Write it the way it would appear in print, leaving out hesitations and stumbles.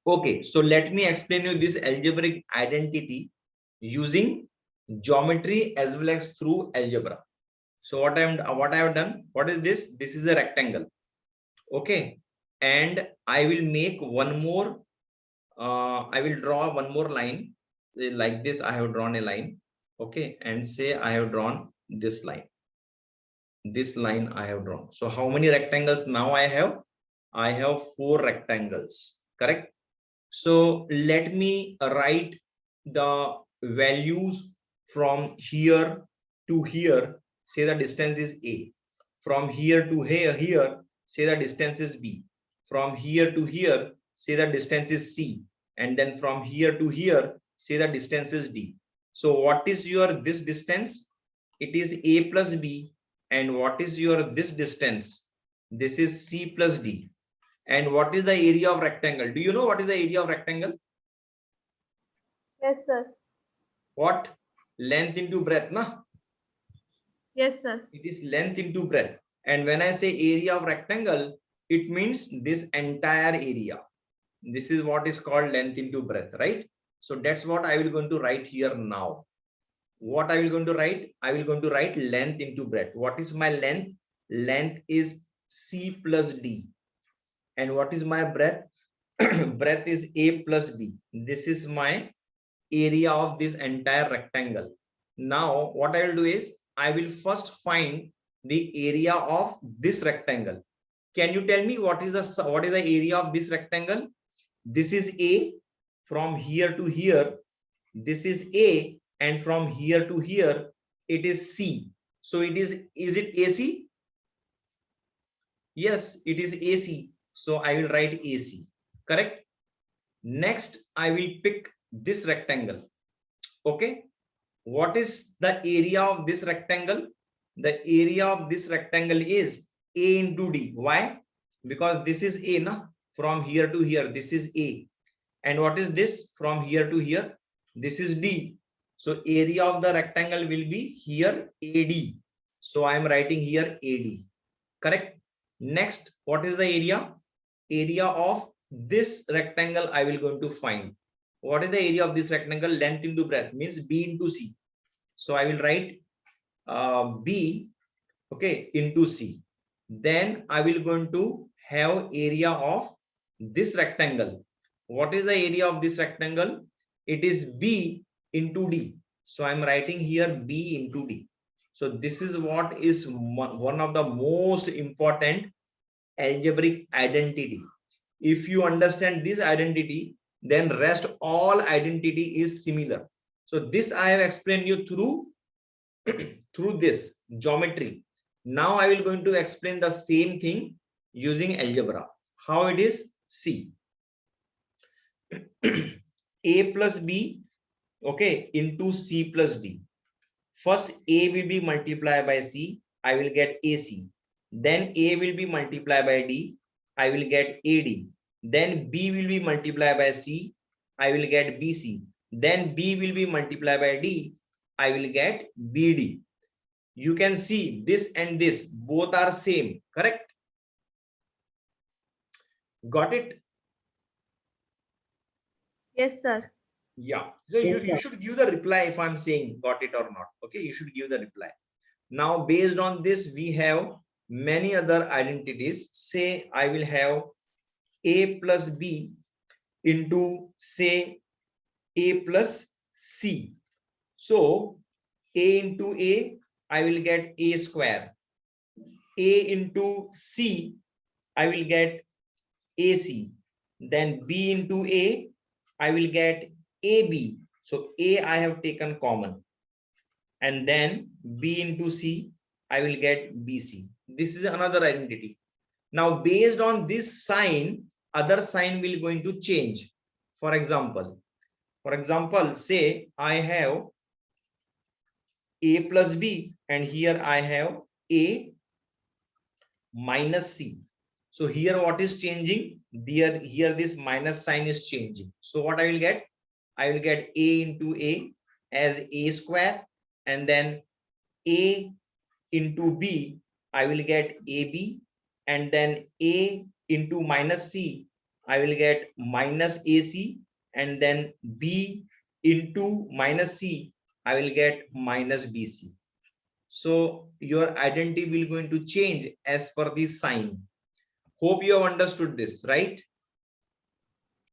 Okay, so let me explain you this algebraic identity using geometry as well as through algebra. So what I have done, what is this? This is a rectangle. Okay, and I will make one more. I will draw one more line like this. I have drawn a line. Okay, and say I have drawn this line. This line I have drawn. So how many rectangles now I have? I have 4 rectangles. Correct. So let me write the values from here to here. Say the distance is A. From here to here, say the distance is B. From here to here, say the distance is C. And then from here to here, say the distance is D. So what is your this distance? It is A plus B. And what is your this distance? This is C plus D. And what is the area of rectangle? Do you know what is the area of rectangle? Yes, sir. What? Length into breadth, na? Yes, sir. It is length into breadth. And when I say area of rectangle, it means this entire area. This is what is called length into breadth, right? So that's what I will going to write here now. What I will going to write? I will going to write length into breadth. What is my length? Length is C plus D. And what is my breadth? Breadth is A plus B. This is my area of this entire rectangle. Now what I will do is I will first find the area of this rectangle. Can you tell me what is the area of this rectangle? This is A. From here to here, this is A, and from here to here it is C. So it is it AC? Yes, it is AC. So I will write AC. Correct. Next I will pick this rectangle. Okay, what is the area of this rectangle? The area of this rectangle is A into D. Why? Because this is A, na? From here to here, this is A. And what is this? From here to here, this is D. So area of the rectangle will be here AD. So I am writing here AD. Correct. Next, what is the area? Area of this rectangle I will going to find. What is the area of this rectangle? Length into breadth means B into C. So I will write B, okay, into C. Then I will going to have area of this rectangle. What is the area of this rectangle? It is B into D. So I'm writing here B into D. So this is what is one of the most important algebraic identity. If you understand this identity, then rest all identity is similar. So this I have explained you through this geometry. Now I will going to explain the same thing using algebra. How it is? See, A plus B, okay, into C plus D. First A will be multiplied by C, I will get AC. Then A will be multiplied by D, I will get AD. Then B will be multiplied by C, I will get BC. Then B will be multiplied by D, I will get BD. You can see this and this both are same. Correct. Got it? Yes, sir. Yeah. So you should give the reply if I'm saying got it or not. Okay, you should give the reply. Now based on this we have many other identities. Say I will have A plus B into say A plus C. So A into A, I will get A square. A into C, I will get AC. Then B into A, I will get AB. So A I have taken common. And then B into C, I will get BC. This is another identity. Now based on this sign, other sign will going to change. For example, say I have A plus B and here I have A minus C. So here what is changing? Here this minus sign is changing. So what I will get? I will get A into A as A square, and then A into B, I will get AB, and then A into minus C, I will get minus AC, and then B into minus C, I will get minus BC. So your identity will going to change as per the sign. Hope you have understood this, right?